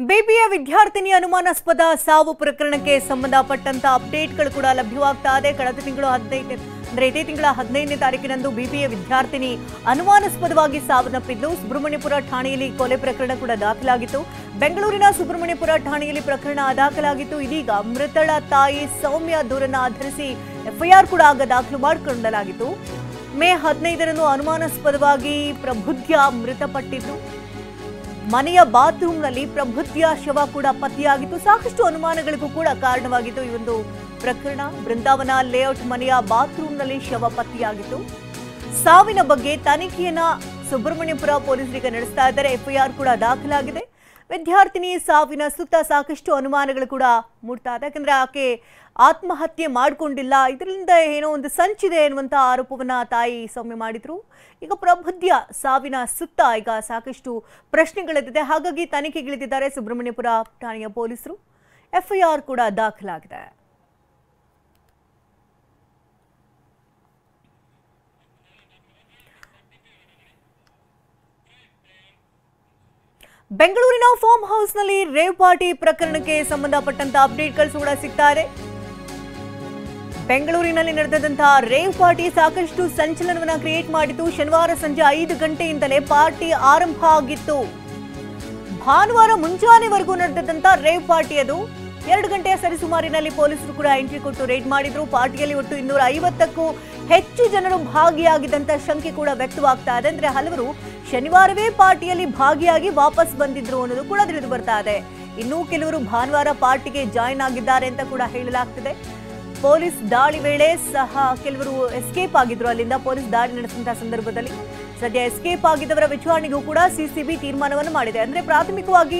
BBA ವಿದ್ಯಾರ್ಥಿನಿ ಅನುಮಾನಾಸ್ಪದ ಸಾವು ಪ್ರಕರಣಕ್ಕೆ ಸಂಬಂಧಪಟ್ಟಂತ ಅಪ್ಡೇಟ್ಗಳು ಕೂಡ ಲಭ್ಯವಾಗ್ತಾ ಇದೆ. ಕಳೆದ ತಿಂಗಳು 15ನೇ ತಾರೀಕಿನಂದು ಬಿಬಿಎ ವಿದ್ಯಾರ್ಥಿನಿ ಅನುಮಾನಾಸ್ಪದವಾಗಿ ಸಾವನ್ನಪ್ಪಿದ್ದು ಸುಬ್ರಹ್ಮಣ್ಯಪುರ ಠಾಣೆಯಲ್ಲಿ ಕೊಲೆ ಪ್ರಕರಣ ಕೂಡ ದಾಖಲಾಗಿತ್ತು. ಬೆಂಗಳೂರಿನ ಸುಬ್ರಹ್ಮಣ್ಯಪುರ ಠಾಣೆಯಲ್ಲಿ ಪ್ರಕರಣ ದಾಖಲಾಗಿತ್ತು. ಇದೀಗ ಮೃತಳ ತಾಯಿ ಸೌಮ್ಯ ದೂರನ್ನ ಆಧರಿಸಿ ಎಫ್ಐಆರ್ ಕೂಡ ಆಗ ದಾಖಲು ಮಾಡಿಕೊಳ್ಳಲಾಗಿತ್ತು. ಮೇ 15ರಂದು ಅನುಮಾನಾಸ್ಪದವಾಗಿ ಪ್ರಬುದ್ಧ ಮೃತಪಟ್ಟಿದ್ದು. ಮನೆಯ ಬಾತ್ರೂಮ್ನಲ್ಲಿ ಪ್ರಬುದ್ಧ ಶವ ಕೂಡ ಪತ್ತೆಯಾಗಿತ್ತು. ಸಾಕಷ್ಟು ಅನುಮಾನಗಳಿಗೂ ಕೂಡ ಕಾರಣವಾಗಿತ್ತು ಈ ಒಂದು ಪ್ರಕರಣ. ಬೃಂದಾವನ ಲೇಔಟ್ ಮನೆಯ ಬಾತ್ರೂಮ್ನಲ್ಲಿ ಶವ ಪತ್ತೆಯಾಗಿತ್ತು. ಸಾವಿನ ಬಗ್ಗೆ ತನಿಖೆಯನ್ನ ಸುಬ್ರಹ್ಮಣ್ಯಪುರ ಪೊಲೀಸರಿಗೆ ನಡೆಸ್ತಾ ಇದ್ದಾರೆ. ಎಫ್ಐಆರ್ ಕೂಡ ದಾಖಲಾಗಿದೆ. ವಿದ್ಯಾರ್ಥಿನಿ ಸಾವಿನ ಸುತ್ತ ಸಾಕಷ್ಟು ಅನುಮಾನಗಳು ಕೂಡ ಮೂಡ್ತಾ ಇದೆ. ಯಾಕಂದ್ರೆ ಆಕೆ ಆತ್ಮಹತ್ಯೆ ಮಾಡಿಕೊಂಡಿಲ್ಲ, ಇದರಿಂದ ಏನೋ ಒಂದು ಸಂಚಿದೆ ಎನ್ನುವಂತ ಆರೋಪವನ್ನ ತಾಯಿ ಸೌಮ್ಯ ಮಾಡಿದ್ರು. ಈಗ ಪ್ರಬುದ್ಧ ಸಾವಿನ ಸುತ್ತ ಈಗ ಸಾಕಷ್ಟು ಪ್ರಶ್ನೆಗಳಿದೆ. ಹಾಗಾಗಿ ತನಿಖೆಗಿಳಿದಿದ್ದಾರೆ ಸುಬ್ರಹ್ಮಣ್ಯಪುರ ಠಾಣೆಯ ಪೊಲೀಸರು. ಎಫ್ಐಆರ್ ಕೂಡ ದಾಖಲಾಗಿದೆ. ಬೆಂಗಳೂರಿನ ಫಾರ್ಮ್ ಹೌಸ್ನಲ್ಲಿ ರೇವ್ ಪಾರ್ಟಿ ಪ್ರಕರಣಕ್ಕೆ ಸಂಬಂಧಪಟ್ಟಂತ ಅಪ್ಡೇಟ್ಗಳು ಕೂಡ ಸಿಗ್ತಾ ಇದೆ. ಬೆಂಗಳೂರಿನಲ್ಲಿ ನಡೆದಂತಹ ರೇವ್ ಪಾರ್ಟಿ ಸಾಕಷ್ಟು ಸಂಚಲನವನ್ನ ಕ್ರಿಯೇಟ್ ಮಾಡಿತು. ಶನಿವಾರ ಸಂಜೆ 5 ಗಂಟೆಯಿಂದಲೇ ಪಾರ್ಟಿ ಆರಂಭ ಆಗಿತ್ತು. ಭಾನುವಾರ ಮುಂಜಾನೆವರೆಗೂ ನಡೆದಂತ ರೇವ್ ಪಾರ್ಟಿ ಅದು 2 ಗಂಟೆಯ ಸರಿಸುಮಾರಿನಲ್ಲಿ ಪೊಲೀಸರು ಕೂಡ ಎಂಟ್ರಿ ಕೊಟ್ಟು ರೇಡ್ ಮಾಡಿದ್ರು. ಪಾರ್ಟಿಯಲ್ಲಿ ಒಟ್ಟು 250ಕ್ಕೂ ಹೆಚ್ಚು ಜನರು ಭಾಗಿಯಾಗಿದ್ದಂತ ಶಂಕೆ ಕೂಡ ವ್ಯಕ್ತವಾಗ್ತಾ ಇದೆ. ಅಂದ್ರೆ ಹಲವರು ಶನಿವಾರವೇ ಪಾರ್ಟಿಯಲ್ಲಿ ಭಾಗಿಯಾಗಿ ವಾಪಸ್ ಬಂದಿದ್ರು ಅನ್ನೋದು ಕೂಡ ತಿಳಿದು ಬರ್ತಾ ಇದೆ. ಇನ್ನೂ ಕೆಲವರು ಭಾನುವಾರ ಪಾರ್ಟಿಗೆ ಜಾಯಿನ್ ಆಗಿದ್ದಾರೆ ಅಂತ ಕೂಡ ಹೇಳಲಾಗ್ತಿದೆ. ಪೊಲೀಸ್ ದಾಳಿ ವೇಳೆ ಸಹ ಕೆಲವರು ಎಸ್ಕೇಪ್ ಆಗಿದ್ರು. ಅಲ್ಲಿಂದ ಪೊಲೀಸ್ ದಾಳಿ ನಡೆಸಿದಂತಹ ಸಂದರ್ಭದಲ್ಲಿ ಸದ್ಯ ಎಸ್ಕೇಪ್ ಆಗಿದ್ದವರ ವಿಚಾರಣೆಗೂ ಕೂಡ ಸಿಸಿಬಿ ತೀರ್ಮಾನವನ್ನು ಮಾಡಿದೆ. ಅಂದ್ರೆ ಪ್ರಾಥಮಿಕವಾಗಿ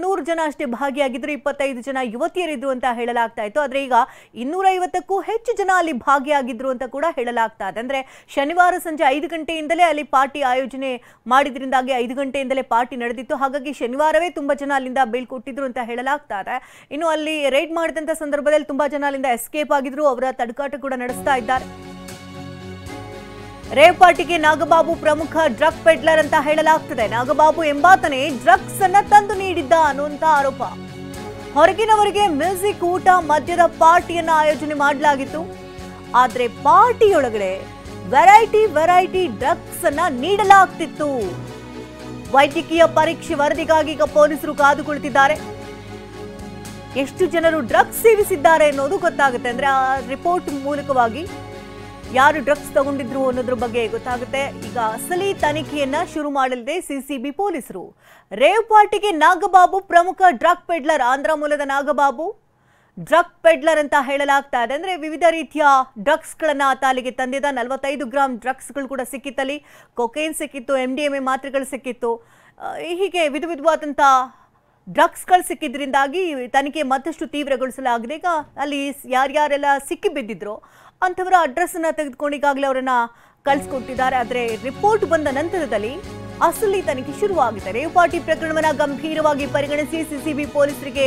100 ಜನ ಅಷ್ಟೇ ಭಾಗಿಯಾಗಿದ್ರು, 25 ಜನ ಯುವತಿಯರಿದ್ರು ಅಂತ ಹೇಳಲಾಗ್ತಾ ಇತ್ತು. ಆದ್ರೆ ಈಗ 250ಕ್ಕೂ ಹೆಚ್ಚು ಜನ ಅಲ್ಲಿ ಭಾಗಿಯಾಗಿದ್ರು ಅಂತ ಕೂಡ ಹೇಳಲಾಗ್ತಾ ಇದೆ. ಅಂದ್ರೆ ಶನಿವಾರ ಸಂಜೆ 5 ಗಂಟೆಯಿಂದಲೇ ಅಲ್ಲಿ ಪಾರ್ಟಿ ಆಯೋಜನೆ ಮಾಡಿದ್ರಿಂದಾಗಿ 5 ಗಂಟೆಯಿಂದಲೇ ಪಾರ್ಟಿ ನಡೆದಿತ್ತು. ಹಾಗಾಗಿ ಶನಿವಾರವೇ ತುಂಬಾ ಜನ ಅಲ್ಲಿಂದ ಬೀಳ್ಕೊಟ್ಟಿದ್ರು ಅಂತ ಹೇಳಲಾಗ್ತಾ ಇದೆ. ಇನ್ನು ಅಲ್ಲಿ ರೈಡ್ ಮಾಡಿದಂತ ಸಂದರ್ಭದಲ್ಲಿ ತುಂಬಾ ಜನ ಅಲ್ಲಿಂದ ಎಸ್ಕೇಪ್ ಆಗಿದ್ರು. ಅವರ ತಡಕಾಟ ಕೂಡ ನಡೆಸ್ತಾ ಇದ್ದಾರೆ. ರೇವ್ ಪಾರ್ಟಿಗೆ ನಾಗಬಾಬು ಪ್ರಮುಖ ಡ್ರಗ್ ಪೆಡ್ಲರ್ ಅಂತ ಹೇಳಲಾಗ್ತದೆ. ನಾಗಬಾಬು ಎಂಬಾತನೇ ಡ್ರಗ್ಸ್ ಅನ್ನ ತಂದು ನೀಡಿದ್ದ ಅನ್ನುವಂತ ಆರೋಪ. ಹೊರಗಿನವರಿಗೆ ಮ್ಯೂಸಿಕ್, ಊಟ, ಮದ್ಯದ ಪಾರ್ಟಿಯನ್ನ ಆಯೋಜನೆ ಮಾಡಲಾಗಿತ್ತು. ಆದ್ರೆ ಪಾರ್ಟಿಯೊಳಗಡೆ ವೆರೈಟಿ ಡ್ರಗ್ಸ್ ಅನ್ನ ನೀಡಲಾಗ್ತಿತ್ತು. ವೈದ್ಯಕೀಯ ಪರೀಕ್ಷೆ ವರದಿಗಾಗಿ ಈಗ ಪೊಲೀಸರು ಕಾದು ಕುಳಿತಿದ್ದಾರೆ. ಎಷ್ಟು ಜನರು ಡ್ರಗ್ಸ್ ಸೇವಿಸಿದ್ದಾರೆ ಅನ್ನೋದು ಗೊತ್ತಾಗುತ್ತೆ. ಅಂದ್ರೆ ಆ ರಿಪೋರ್ಟ್ ಮೂಲಕವಾಗಿ ಯಾರು ಡ್ರಗ್ಸ್ ತಗೊಂಡಿದ್ರು ಅನ್ನೋದ್ರ ಬಗ್ಗೆ ಗೊತ್ತಾಗುತ್ತೆ. ಈಗ ಅಸಲಿ ತನಿಖೆಯನ್ನ ಶುರು ಮಾಡಲಿದೆ ಸಿಸಿಬಿ ಪೊಲೀಸರು. ರೇವ್ ಪಾರ್ಟಿಗೆ ನಾಗಬಾಬು ಪ್ರಮುಖ ಡ್ರಗ್ ಪೆಡ್ಲರ್. ಆಂಧ್ರ ಮೂಲದ ನಾಗಬಾಬು ಡ್ರಗ್ ಪೆಡ್ಲರ್ ಅಂತ ಹೇಳಲಾಗ್ತಾ ಇದೆ. ಅಂದ್ರೆ ವಿವಿಧ ರೀತಿಯ ಡ್ರಗ್ಸ್ ಗಳನ್ನ ತಾಲಿಗೆ ತಂದಿದ್ದ. 45 ಗ್ರಾಂ ಡ್ರಗ್ಸ್ಗಳು ಕೂಡ ಸಿಕ್ಕಿತ್ತಲ್ಲಿ. ಕೊಕೇನ್ ಸಿಕ್ಕಿತ್ತು, MDMA ಮಾತ್ರೆಗಳು ಸಿಕ್ಕಿತ್ತು. ಹೀಗೆ ವಿಧವಾದಂತ ಡ್ರಗ್ಸ್ಗಳು ಸಿಕ್ಕಿದ್ರಿಂದಾಗಿ ತನಿಖೆ ಮತ್ತಷ್ಟು ತೀವ್ರಗೊಳಿಸಲಾಗಿದೆ. ಈಗ ಅಲ್ಲಿ ಯಾರ್ಯಾರೆಲ್ಲ ಸಿಕ್ಕಿ ಬಿದ್ದಿದ್ರು ಅಂಥವರ ಅಡ್ರೆಸ್ ಅನ್ನ ತೆಗೆದುಕೊಂಡು ಈಗಾಗಲೇ ಅವರನ್ನ ಕಳಿಸ್ಕೊಟ್ಟಿದ್ದಾರೆ. ಆದರೆ ರಿಪೋರ್ಟ್ ಬಂದ ನಂತರದಲ್ಲಿ ಅಸಲಿ ತನಿಖೆ ಶುರುವಾಗಿದೆ. ರೇವ್ ಪಾರ್ಟಿ ಪ್ರಕರಣವನ್ನ ಗಂಭೀರವಾಗಿ ಪರಿಗಣಿಸಿ ಸಿಸಿಬಿ ಪೊಲೀಸರಿಗೆ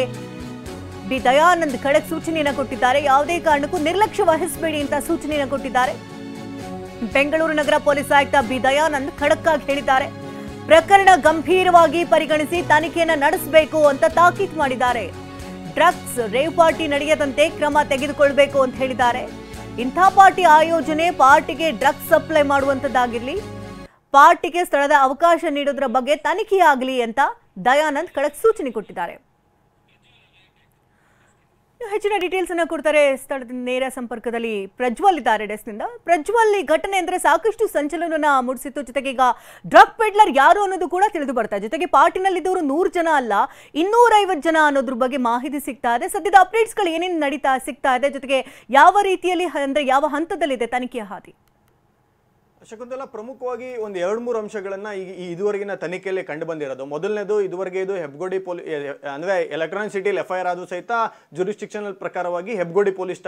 ಬಿ ದಯಾನಂದ್ ಖಡಕ್ ಸೂಚನೆಯನ್ನ ಕೊಟ್ಟಿದ್ದಾರೆ. ಯಾವುದೇ ಕಾರಣಕ್ಕೂ ನಿರ್ಲಕ್ಷ್ಯ ವಹಿಸಬೇಡಿ ಅಂತ ಸೂಚನೆಯನ್ನ ಕೊಟ್ಟಿದ್ದಾರೆ. ಬೆಂಗಳೂರು ನಗರ ಪೊಲೀಸ್ ಆಯುಕ್ತ ಬಿ ದಯಾನಂದ್ ಖಡಕ್ ಆಗಿ ಹೇಳಿದ್ದಾರೆ. ಪ್ರಕರಣ ಗಂಭೀರವಾಗಿ ಪರಿಗಣಿಸಿ ತನಿಖೆಯನ್ನ ನಡೆಸಬೇಕು ಅಂತ ತಾಕೀತು ಮಾಡಿದ್ದಾರೆ. ಡ್ರಗ್ಸ್ ರೇವ್ ಪಾರ್ಟಿ ನಡೆಯದಂತೆ ಕ್ರಮ ತೆಗೆದುಕೊಳ್ಬೇಕು ಅಂತ ಹೇಳಿದ್ದಾರೆ. ಇಂಥ ಪಾರ್ಟಿ ಆಯೋಜನೆ, ಪಾರ್ಟಿಗೆ ಡ್ರಗ್ಸ್ ಸಪ್ಲೈ ಮಾಡುವಂತದ್ದಾಗಿರ್ಲಿ, ಪಾರ್ಟಿಗೆ ಸ್ಥಳದ ಅವಕಾಶ ನೀಡೋದ್ರ ಬಗ್ಗೆ ತನಿಖೆಯಾಗಲಿ ಅಂತ ದಯಾನಂದ್ ಖಡಕ್ ಸೂಚನೆ ಕೊಟ್ಟಿದ್ದಾರೆ. ಹೆಚ್ಚಿನ ಡೀಟೇಲ್ಸ್ ಅನ್ನ ಕೊಡ್ತಾರೆ. ಸ್ಥಳದಿಂದ ನೇರ ಸಂಪರ್ಕದಲ್ಲಿ ಪ್ರಜ್ವಲ್ ಇದ್ದಾರೆ ಡೆಸ್ಕ್ನಿಂದ. ಪ್ರಜ್ವಲ್, ಈ ಘಟನೆ ಅಂದ್ರೆ ಸಾಕಷ್ಟು ಸಂಚಲನವನ್ನ ಮೂಡಿಸಿತ್ತು. ಜೊತೆಗೆ ಈಗ ಡ್ರಗ್ ಪೆಡ್ಲರ್ ಯಾರು ಅನ್ನೋದು ಕೂಡ ತಿಳಿದು ಬರ್ತಾ ಇದೆ. ಜೊತೆಗೆ ಪಾರ್ಟಿನಲ್ಲಿದ್ದವರು 100 ಜನ ಅಲ್ಲ, 250 ಜನ ಅನ್ನೋದ್ರ ಬಗ್ಗೆ ಮಾಹಿತಿ ಸಿಗ್ತಾ ಇದೆ. ಸದ್ಯದ ಅಪ್ಡೇಟ್ಸ್ ಗಳು ಏನೇನು ಸಿಗ್ತಾ ಇದೆ, ಜೊತೆಗೆ ಯಾವ ರೀತಿಯಲ್ಲಿ ಅಂದ್ರೆ ಯಾವ ಹಂತದಲ್ಲಿದೆ ತನಿಖೆಯ ಹಾದಿ? ಶಕುಂತಲಾ, ಪ್ರಮುಖವಾಗಿ ಒಂದು 2-3 ಅಂಶಗಳನ್ನ ಇದುವರೆಗಿನ ತನಿಖೆಯಲ್ಲಿ ಕಂಡು ಬಂದಿರೋದು. ಮೊದಲನೇದು, ಇದುವರೆಗೆ ಇದು ಹೆಬ್ಗೋಡಿ ಅಂದ್ರೆ ಎಲೆಕ್ಟ್ರಾನಿಕ್ ಸಿಟಿಲಿ ಎಫ್ಐಆರ್ ಆದರೂ ಸಹಿತ ಜುರಿಸ್ಟಿಕ್ಷನಲ್ ಪ್ರಕಾರವಾಗಿ ಹೆಬ್ಗೋಡಿ ಪೊಲೀಸ್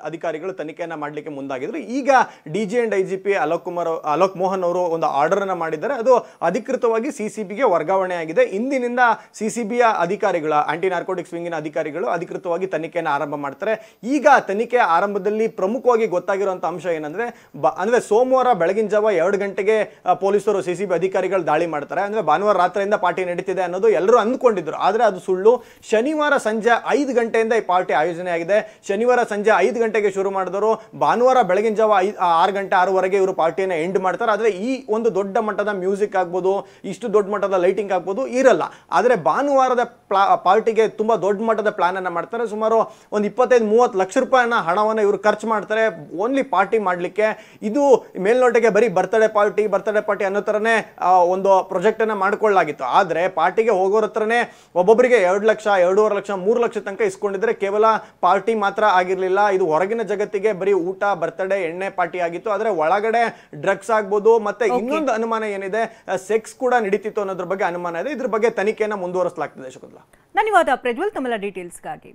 ಅಧಿಕಾರಿಗಳು ತನಿಖೆಯನ್ನ ಮಾಡಲಿಕ್ಕೆ ಮುಂದಾಗಿದ್ರು. ಈಗ DG and IGP Alok Mohan ಅವರು ಒಂದು ಆರ್ಡರ್ ಅನ್ನ ಮಾಡಿದ್ದಾರೆ. ಅದು ಅಧಿಕೃತವಾಗಿ ಸಿಸಿಬಿಗೆ ವರ್ಗಾವಣೆ ಆಗಿದೆ. ಇಂದಿನಿಂದ ಸಿಸಿಬಿಯ ಅಧಿಕಾರಿಗಳು, ಆಂಟಿ ನಾರ್ಕೋಟಿಕ್ಸ್ ವಿಂಗಿನ ಅಧಿಕಾರಿಗಳು ಅಧಿಕೃತವಾಗಿ ತನಿಖೆಯನ್ನು ಆರಂಭ ಮಾಡ್ತಾರೆ. ಈಗ ತನಿಖೆ ಆರಂಭದಲ್ಲಿ ಪ್ರಮುಖವಾಗಿ ಗೊತ್ತಾಗಿರುವಂತಹ ಅಂಶ ಏನಂದ್ರೆ, ಸೋಮವಾರ ಬೆಳಗಿನ ಜಾವ 2 ಗಂಟೆಗೆ ಪೊಲೀಸರು CCB ಅಧಿಕಾರಿಗಳು ದಾಳಿ ಮಾಡ್ತಾರೆ. ಅಂದ್ರೆ ಭಾನುವಾರ ರಾತ್ರಿಯಿಂದ ಪಾರ್ಟಿ ನಡೀತಿದೆ ಅನ್ನೋದು ಎಲ್ಲರೂ ಅಂದ್ಕೊಂಡಿದ್ರು. ಆದ್ರೆ ಅದು ಸುಳ್ಳು. ಶನಿವಾರ ಸಂಜೆ 5 ಗಂಟೆಯಿಂದ ಈ ಪಾರ್ಟಿ ಆಯೋಜನೆ ಆಗಿದೆ. ಶನಿವಾರ ಸಂಜೆ 5 ಗಂಟೆಗೆ ಶುರು ಮಾಡಿದವರು ಭಾನುವಾರ ಬೆಳಗಿನ ಜಾವ 6 ಗಂಟೆ 6ವರೆಗೆ ಇವರು ಪಾರ್ಟಿಯನ್ನು ಎಂಡ್ ಮಾಡ್ತಾರೆ. ಆದ್ರೆ ಈ ಒಂದು ದೊಡ್ಡ ಮಟ್ಟದ ಮ್ಯೂಸಿಕ್ ಆಗ್ಬೋದು, ಇಷ್ಟು ದೊಡ್ಡ ಮಟ್ಟದ ಲೈಟಿಂಗ್ ಆಗ್ಬೋದು ಇರಲ್ಲ. ಆದ್ರೆ ಭಾನುವಾರದ ಪಾರ್ಟಿಗೆ ತುಂಬಾ ದೊಡ್ಡ ಮಟ್ಟದ ಪ್ಲಾನ್ ಅನ್ನ ಮಾಡ್ತಾರೆ. ಸುಮಾರು ಒಂದು 25-30 ಲಕ್ಷ ರೂಪಾಯಿನ ಹಣವನ್ನು ಇವರು ಖರ್ಚು ಮಾಡ್ತಾರೆ ಓನ್ಲಿ ಪಾರ್ಟಿ ಮಾಡ್ಲಿಕ್ಕೆ. ಇದು ಮೇಲ್ನೋಟಕ್ಕೆ ಬರೀ ಬರ್ತಡೇ ಪಾರ್ಟಿ ಅನ್ನೋ ತರನೇ ಒಂದು ಪ್ರಾಜೆಕ್ಟ್ ಅನ್ನ ಮಾಡ್ಕೊಳ್ಳಲಾಗಿತ್ತು. ಆದ್ರೆ ಪಾರ್ಟಿಗೆ ಹೋಗೋರ ಹತ್ರನೇ ಒಬ್ಬೊಬ್ಬರಿಗೆ 2 ಲಕ್ಷ, 2.5 ಲಕ್ಷ, 3 ಲಕ್ಷ ತನಕ ಇಸ್ಕೊಂಡಿದ್ರೆ ಕೇವಲ ಪಾರ್ಟಿ ಮಾತ್ರ ಆಗಿರ್ಲಿಲ್ಲ. ಇದು ಹೊರಗಿನ ಜಗತ್ತಿಗೆ ಬರೀ ಊಟ, ಬರ್ತಡೇ, ಎಣ್ಣೆ ಪಾರ್ಟಿ ಆಗಿತ್ತು. ಆದ್ರೆ ಒಳಗಡೆ ಡ್ರಗ್ಸ್ ಆಗ್ಬೋದು, ಮತ್ತೆ ಇನ್ನೊಂದು ಅನುಮಾನ ಏನಿದೆ, ಸೆಕ್ಸ್ ಕೂಡ ನಡೀತಿತ್ತು ಅನ್ನೋದ್ರ ಬಗ್ಗೆ ಅನುಮಾನ ಇದೆ. ಇದ್ರ ಬಗ್ಗೆ ತನಿಖೆಯನ್ನ ಮುಂದುವರಿಸಲಾಗ್ತದೆ. ಶಕುಂತಲಾ, ಧನ್ಯವಾದ ಪ್ರಜ್ವಲ್ ತಮ್ಮೆಲ್ಲ ಡೀಟೇಲ್ಸ್ಗಾಗಿ.